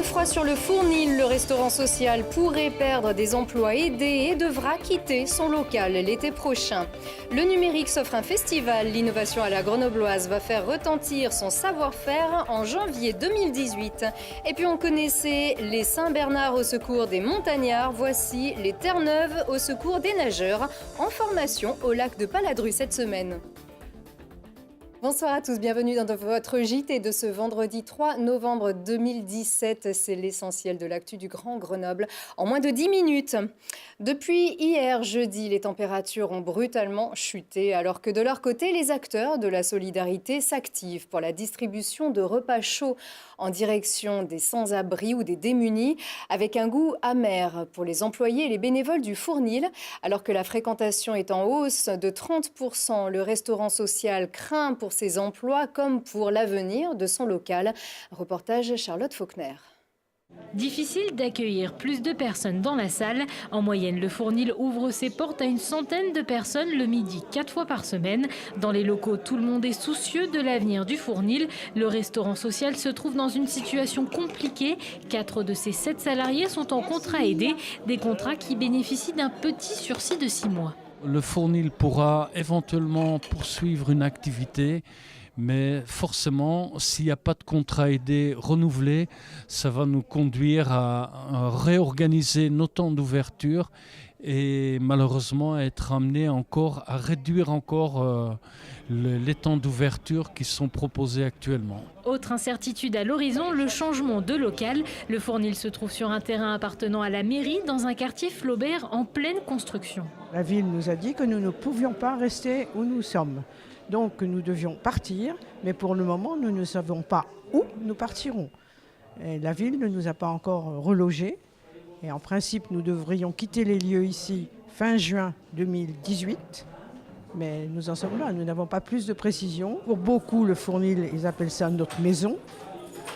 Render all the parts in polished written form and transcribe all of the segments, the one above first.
froid sur le Fournil, le restaurant social pourrait perdre des emplois aidés et devra quitter son local l'été prochain. Le numérique s'offre un festival. L'innovation à la grenobloise va faire retentir son savoir-faire en janvier 2018. Et puis on connaissait les Saint-Bernard au secours des montagnards. Voici les Terre-Neuve au secours des nageurs en formation au lac de Paladru cette semaine. Bonsoir à tous, bienvenue dans votre JT de ce vendredi 3 novembre 2017. C'est l'essentiel de l'actu du Grand Grenoble en moins de 10 minutes. Depuis hier jeudi, les températures ont brutalement chuté alors que de leur côté, les acteurs de la solidarité s'activent pour la distribution de repas chauds en direction des sans-abri ou des démunis avec un goût amer pour les employés et les bénévoles du Fournil. Alors que la fréquentation est en hausse de 30%, le restaurant social craint pour ses emplois comme pour l'avenir de son local. Reportage Charlotte Faulkner. Difficile d'accueillir plus de personnes dans la salle. En moyenne, le Fournil ouvre ses portes à une centaine de personnes le midi 4 fois par semaine. Dans les locaux, tout le monde est soucieux de l'avenir du Fournil. Le restaurant social se trouve dans une situation compliquée. 4 de ses 7 salariés sont en contrat aidé, des contrats qui bénéficient d'un petit sursis de 6 mois. Le Fournil pourra éventuellement poursuivre une activité, mais forcément, s'il n'y a pas de contrat aidé renouvelé, ça va nous conduire à réorganiser nos temps d'ouverture et malheureusement être amené encore à réduire encore les temps d'ouverture qui sont proposés actuellement. Autre incertitude à l'horizon, le changement de local. Le Fournil se trouve sur un terrain appartenant à la mairie dans un quartier Flaubert en pleine construction. La ville nous a dit que nous ne pouvions pas rester où nous sommes. Donc nous devions partir, mais pour le moment nous ne savons pas où nous partirons. Et la ville ne nous a pas encore relogés. Et en principe, nous devrions quitter les lieux ici fin juin 2018. Mais nous en sommes là, nous n'avons pas plus de précision. Pour beaucoup, le Fournil, ils appellent ça notre maison.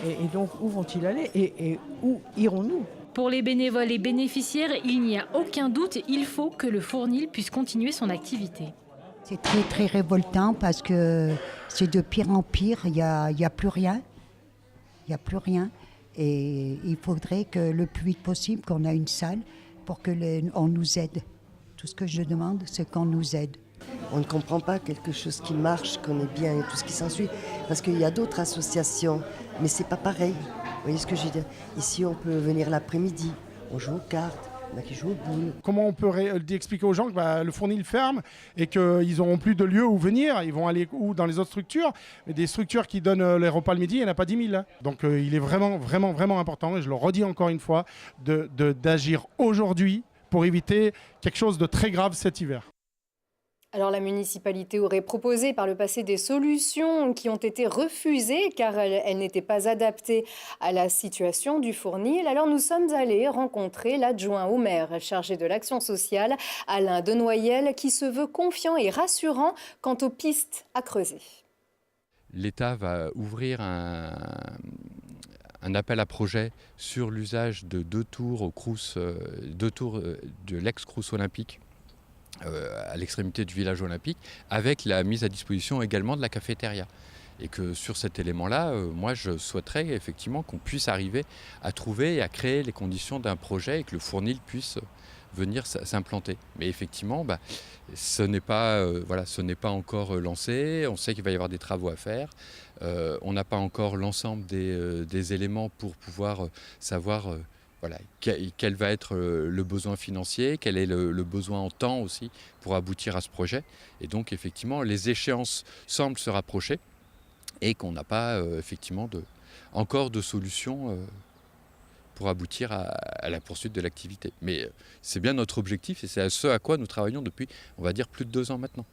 Et donc, où vont-ils aller et où irons-nous ? Pour les bénévoles et bénéficiaires, il n'y a aucun doute, il faut que le Fournil puisse continuer son activité. C'est très très révoltant parce que c'est de pire en pire, il n'y a plus rien. Il n'y a plus rien. Et il faudrait que le plus vite possible qu'on ait une salle pour qu'on nous aide. Tout ce que je demande, c'est qu'on nous aide. On ne comprend pas quelque chose qui marche, qu'on est bien et tout ce qui s'ensuit. Parce qu'il y a d'autres associations, mais c'est pas pareil. Vous voyez ce que je veux dire ? Ici, on peut venir l'après-midi, on joue aux cartes. Qui jouent aux boules. Comment on peut expliquer aux gens que le Fournil ferme et qu'ils n'auront plus de lieu où venir ? Ils vont aller où dans les autres structures ? Des structures qui donnent les repas le midi, il n'y en a pas 10 000. Donc il est vraiment important, et je le redis encore une fois, d'agir aujourd'hui pour éviter quelque chose de très grave cet hiver. Alors la municipalité aurait proposé par le passé des solutions qui ont été refusées car elles n'étaient pas adaptées à la situation du Fournil. Alors nous sommes allés rencontrer l'adjoint au maire chargé de l'action sociale, Alain Denoyel, qui se veut confiant et rassurant quant aux pistes à creuser. L'État va ouvrir un appel à projet sur l'usage de 2 tours au Crous, 2 tours de l'ex-Crous olympique à l'extrémité du village olympique, avec la mise à disposition également de la cafétéria. Et que sur cet élément-là, moi je souhaiterais effectivement qu'on puisse arriver à trouver et à créer les conditions d'un projet et que le Fournil puisse venir s'implanter. Mais effectivement, ce n'est pas encore lancé. On sait qu'il va y avoir des travaux à faire. On n'a pas encore l'ensemble des éléments pour pouvoir savoir quel va être le besoin financier, quel est le besoin en temps aussi pour aboutir à ce projet. Et donc effectivement, les échéances semblent se rapprocher et qu'on n'a pas effectivement encore de solution pour aboutir à la poursuite de l'activité. Mais c'est bien notre objectif et c'est à ce à quoi nous travaillons depuis, on va dire, plus de 2 ans maintenant.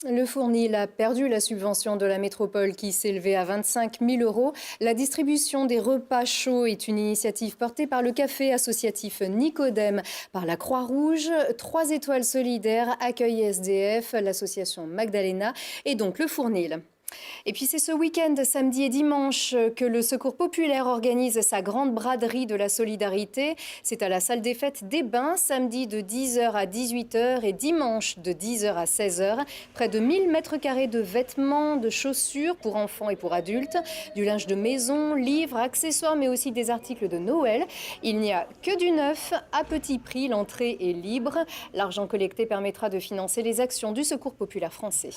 Le Fournil a perdu la subvention de la métropole qui s'élevait à 25 000 €. La distribution des repas chauds est une initiative portée par le café associatif Nicodème, par la Croix-Rouge, 3 étoiles solidaires, Accueil SDF, l'association Magdalena et donc le Fournil. Et puis c'est ce week-end, samedi et dimanche, que le Secours populaire organise sa grande braderie de la solidarité. C'est à la salle des fêtes des Bains, samedi de 10h à 18h et dimanche de 10h à 16h. Près de 1000 mètres carrés de vêtements, de chaussures pour enfants et pour adultes, du linge de maison, livres, accessoires, mais aussi des articles de Noël. Il n'y a que du neuf, à petit prix, l'entrée est libre. L'argent collecté permettra de financer les actions du Secours populaire français.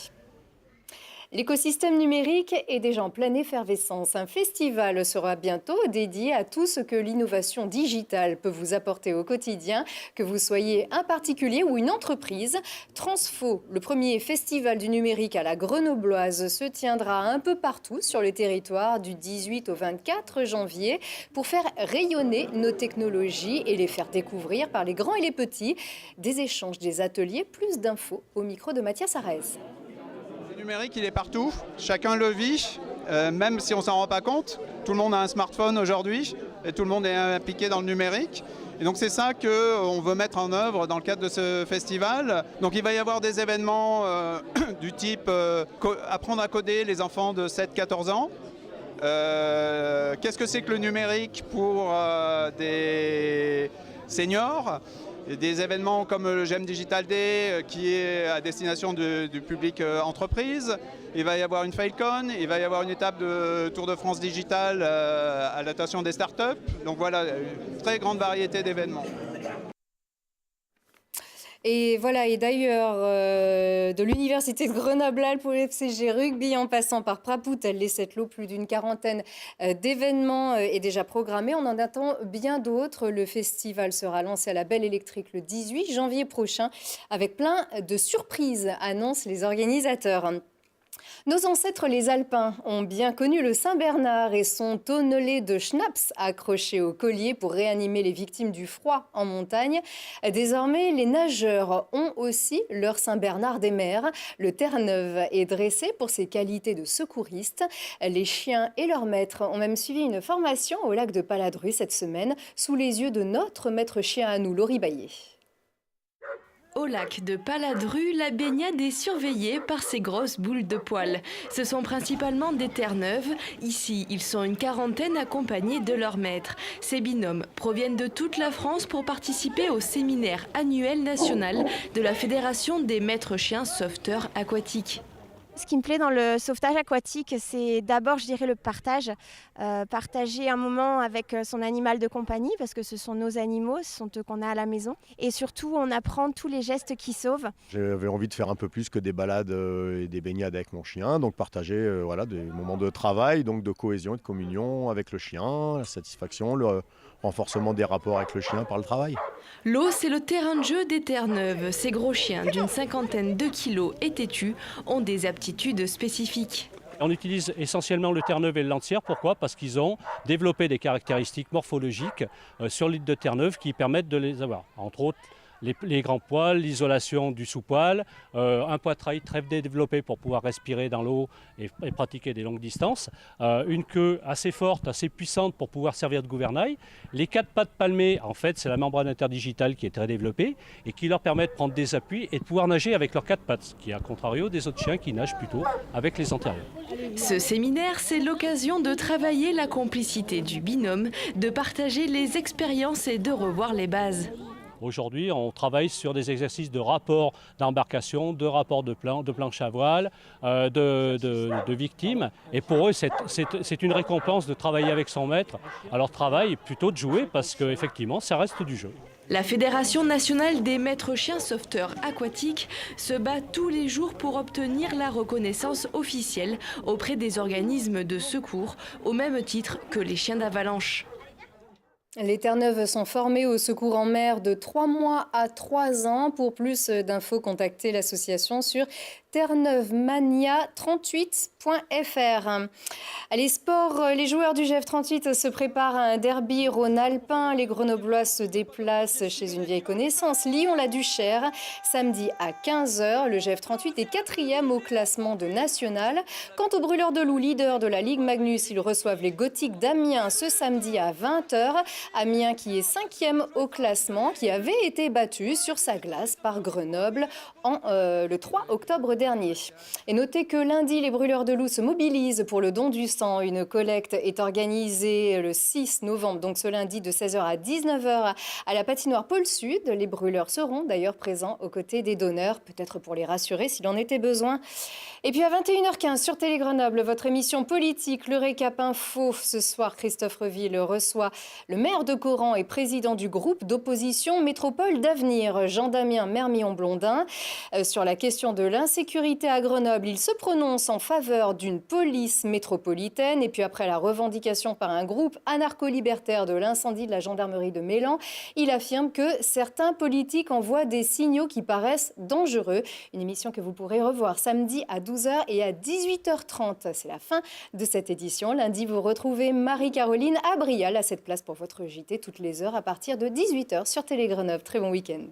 L'écosystème numérique est déjà en pleine effervescence. Un festival sera bientôt dédié à tout ce que l'innovation digitale peut vous apporter au quotidien, que vous soyez un particulier ou une entreprise. Transfo, le premier festival du numérique à la Grenobloise, se tiendra un peu partout sur le territoire du 18 au 24 janvier pour faire rayonner nos technologies et les faire découvrir par les grands et les petits. Des échanges, des ateliers, plus d'infos au micro de Mathias Arez. Le numérique, il est partout, chacun le vit, même si on ne s'en rend pas compte. Tout le monde a un smartphone aujourd'hui et tout le monde est impliqué dans le numérique. Et donc c'est ça qu'on veut mettre en œuvre dans le cadre de ce festival. Donc il va y avoir des événements du type apprendre à coder les enfants de 7-14 ans. Qu'est-ce que c'est que le numérique pour des seniors ? Des événements comme le GEM Digital Day qui est à destination du public entreprise. Il va y avoir une Failcon, il va y avoir une étape de Tour de France Digital à l'attention des startups. Donc voilà, une très grande variété d'événements. Et voilà, et d'ailleurs, de l'Université de Grenoble-Alpes pour FCG Rugby, en passant par Prapoutel, les Sept-Lots, plus d'une quarantaine d'événements est déjà programmé. On en attend bien d'autres. Le festival sera lancé à la Belle Électrique le 18 janvier prochain, avec plein de surprises, annoncent les organisateurs. Nos ancêtres les Alpins ont bien connu le Saint-Bernard et son tonnelet de schnapps accroché au collier pour réanimer les victimes du froid en montagne. Désormais, les nageurs ont aussi leur Saint-Bernard des mers. Le Terre-Neuve est dressé pour ses qualités de secouriste. Les chiens et leurs maîtres ont même suivi une formation au lac de Paladru cette semaine, sous les yeux de notre maître chien à nous, Laurie Baillet. Au lac de Paladru, la baignade est surveillée par ces grosses boules de poils. Ce sont principalement des Terre-Neuve. Ici, ils sont une quarantaine accompagnés de leur maître. Ces binômes proviennent de toute la France pour participer au séminaire annuel national de la Fédération des maîtres chiens sauveteurs aquatiques. Ce qui me plaît dans le sauvetage aquatique, c'est d'abord, je dirais, le partage. Partager un moment avec son animal de compagnie, parce que ce sont nos animaux, ce sont eux qu'on a à la maison. Et surtout, on apprend tous les gestes qui sauvent. J'avais envie de faire un peu plus que des balades et des baignades avec mon chien. Donc partager voilà, des moments de travail, donc de cohésion et de communion avec le chien, la satisfaction, le renforcement des rapports avec le chien par le travail. L'eau, c'est le terrain de jeu des Terre-Neuve. Ces gros chiens d'une cinquantaine de kilos et têtus ont des aptitudes spécifiques. On utilise essentiellement le Terre-Neuve et le Lancière. Pourquoi ? Parce qu'ils ont développé des caractéristiques morphologiques sur l'île de Terre-Neuve qui permettent de les avoir. Entre autres, les grands poils, l'isolation du sous-poil, un poitrail très développé pour pouvoir respirer dans l'eau et pratiquer des longues distances, une queue assez forte, assez puissante pour pouvoir servir de gouvernail. Les 4 pattes palmées, en fait, c'est la membrane interdigitale qui est très développée et qui leur permet de prendre des appuis et de pouvoir nager avec leurs 4 pattes, ce qui est à contrario des autres chiens qui nagent plutôt avec les antérieurs. Ce séminaire, c'est l'occasion de travailler la complicité du binôme, de partager les expériences et de revoir les bases. Aujourd'hui, on travaille sur des exercices de rapport d'embarcation, de rapport de planche à voile, de victimes. Et pour eux, c'est une récompense de travailler avec son maître à leur travail et plutôt de jouer parce qu'effectivement, ça reste du jeu. La Fédération nationale des maîtres chiens sauveteurs aquatiques se bat tous les jours pour obtenir la reconnaissance officielle auprès des organismes de secours, au même titre que les chiens d'avalanche. Les Terre-Neuve sont formés au secours en mer de 3 mois à 3 ans. Pour plus d'infos, contactez l'association sur terreneuvemania38.fr. Allez, sport, les joueurs du GF38 se préparent à un derby rhône-alpin. Les Grenoblois se déplacent chez une vieille connaissance, Lyon-la-Duchère, samedi à 15h. Le GF38 est 4e au classement de national. Quant aux Brûleurs de Loups, leader de la Ligue Magnus, ils reçoivent les Gothiques d'Amiens ce samedi à 20h. Amiens qui est 5e au classement, qui avait été battu sur sa glace par Grenoble le 3 octobre dernier. Et notez que lundi, les brûleurs de loups se mobilisent pour le don du sang. Une collecte est organisée le 6 novembre, donc ce lundi de 16h à 19h à la patinoire Pôle Sud. Les brûleurs seront d'ailleurs présents aux côtés des donneurs, peut-être pour les rassurer s'il en était besoin. Et puis à 21h15 sur Télé Grenoble, votre émission politique, le récap info. Ce soir, Christophe Reville reçoit le maire de Coran et président du groupe d'opposition Métropole d'Avenir, Jean-Damien Mermillon-Blondin. Sur la question de l'insécurité à Grenoble, il se prononce en faveur d'une police métropolitaine. Et puis après la revendication par un groupe anarcho-libertaire de l'incendie de la gendarmerie de Mélan, il affirme que certains politiques envoient des signaux qui paraissent dangereux. Une émission que vous pourrez revoir samedi à 12h et à 18h30. C'est la fin de cette édition. Lundi, vous retrouvez Marie-Caroline Abrial à cette place pour votre JT toutes les heures à partir de 18h sur Télé Grenoble. Très bon week-end.